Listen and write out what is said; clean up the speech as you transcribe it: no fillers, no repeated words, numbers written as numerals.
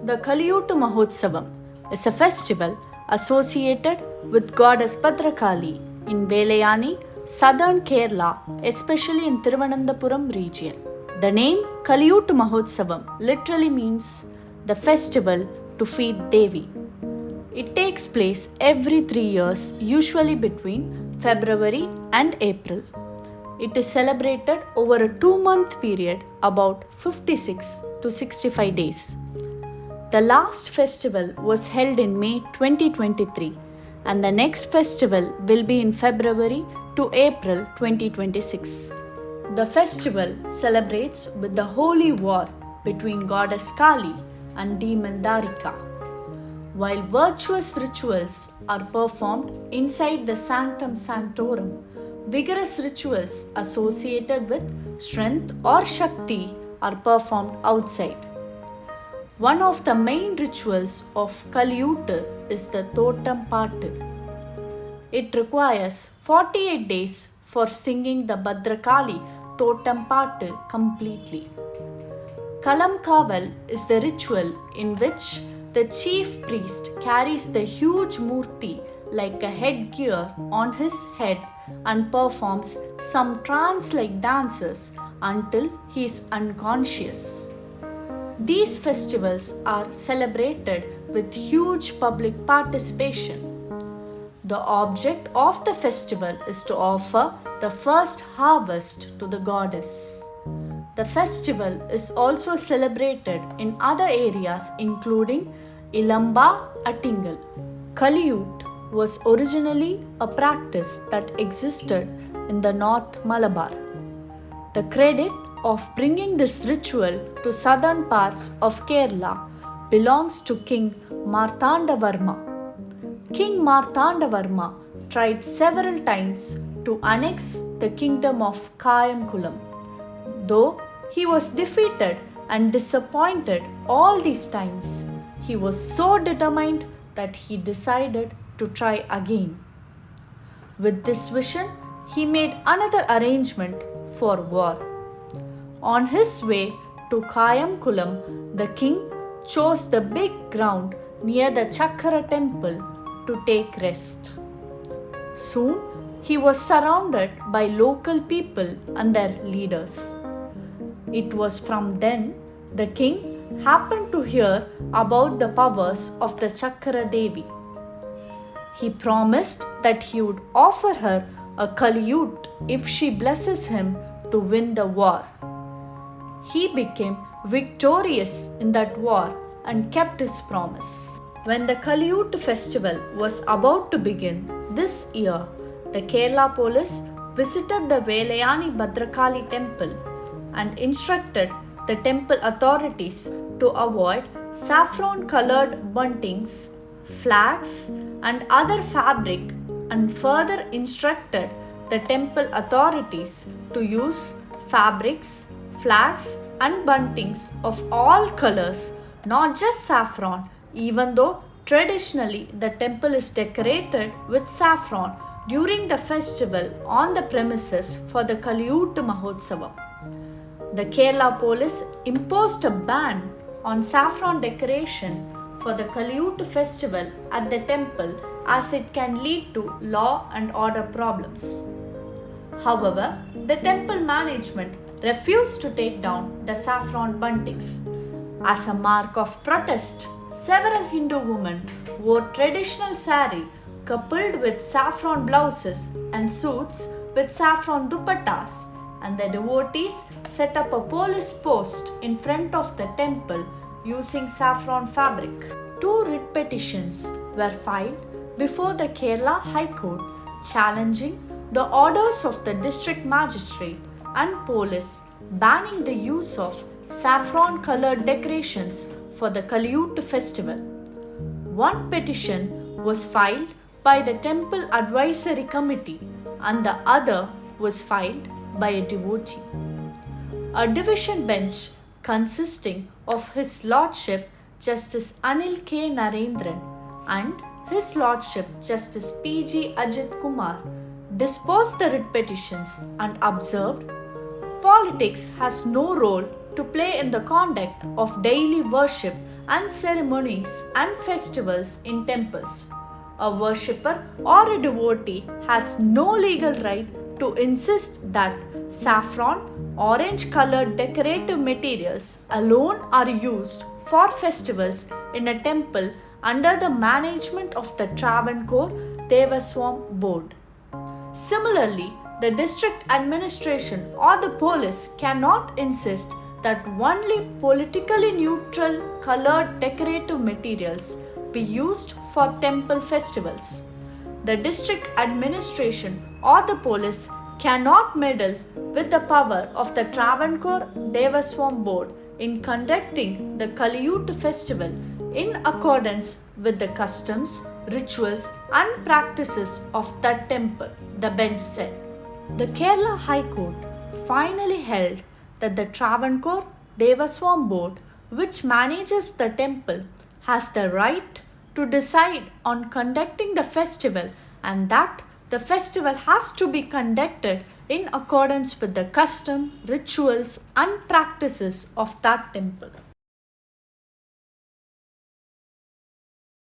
The Kaliyoottu Mahotsavam is a festival associated with goddess Bhadrakali in Velayani, southern Kerala, especially in Thiruvananthapuram region. The name Kaliyoottu Mahotsavam literally means the festival to feed Devi. It takes place every 3 years, usually between February and April. It is celebrated over a 2-month period, about 56 to 65 days. The last festival was held in May 2023 and the next festival will be in February to April 2026. The festival celebrates with the holy war between goddess Kali and demon Darika. While virtuous rituals are performed inside the sanctum sanctorum, vigorous rituals associated with strength or Shakti are performed outside. One of the main rituals of Kaliyoottu is the Thotam Paattu. It requires 48 days for singing the Bhadrakali Thotam Paattu completely. Kalam Kaval is the ritual in which the chief priest carries the huge murti like a headgear on his head and performs some trance-like dances until he is unconscious. These festivals are celebrated with huge public participation. The object of the festival is to offer the first harvest to the goddess. The festival is also celebrated in other areas including Ilamba Attingal. Kaliyoot was originally a practice that existed in the North Malabar. The credit of bringing this ritual to southern parts of Kerala belongs to King Marthandavarma. King Marthandavarma tried several times to annex the kingdom of Kayamkulam. Though he was defeated and disappointed all these times, he was so determined that he decided to try again. With this vision, he made another arrangement for war. On his way to Kayamkulam, the king chose the big ground near the Chakra temple to take rest. Soon, he was surrounded by local people and their leaders. It was from then the king happened to hear about the powers of the Chakra Devi. He promised that he would offer her a Kaliyoot if she blesses him to win the war. He became victorious in that war and kept his promise. When the Kaliyoot festival was about to begin this year, the Kerala police visited the Velayani Bhadrakali temple and instructed the temple authorities to avoid saffron-colored buntings, flags, and other fabric, and further instructed the temple authorities to use fabrics, flags, and buntings of all colors, not just saffron, even though traditionally the temple is decorated with saffron during the festival on the premises for the Kaliyoottu Mahotsavam. The Kerala police imposed a ban on saffron decoration for the Kaliyoottu festival at the temple as it can lead to law and order problems. However, the temple management refused to take down the saffron buntings. As a mark of protest, several Hindu women wore traditional sari coupled with saffron blouses and suits with saffron dupattas, and the devotees set up a police post in front of the temple using saffron fabric. 2 writ petitions were filed before the Kerala High Court challenging the orders of the district magistrate and police banning the use of saffron-colored decorations for the Kaliyoottu festival. One petition was filed by the Temple Advisory Committee and the other was filed by a devotee. A division bench consisting of His Lordship Justice Anil K. Narendran and His Lordship Justice P.G. Ajit Kumar disposed the writ petitions and observed, politics has no role to play in the conduct of daily worship and ceremonies and festivals in temples. A worshipper or a devotee has no legal right to insist that saffron, orange colored decorative materials alone are used for festivals in a temple under the management of the Travancore Devaswam Board. Similarly, the district administration or the police cannot insist that only politically neutral colored decorative materials be used for temple festivals. The district administration or the police cannot meddle with the power of the Travancore Devaswam Board in conducting the Kaliyoottu festival in accordance with the customs, rituals and practices of that temple, the bench said. The Kerala High Court finally held that the Travancore Devaswam Board, which manages the temple, has the right to decide on conducting the festival and that the festival has to be conducted in accordance with the custom, rituals and practices of that temple.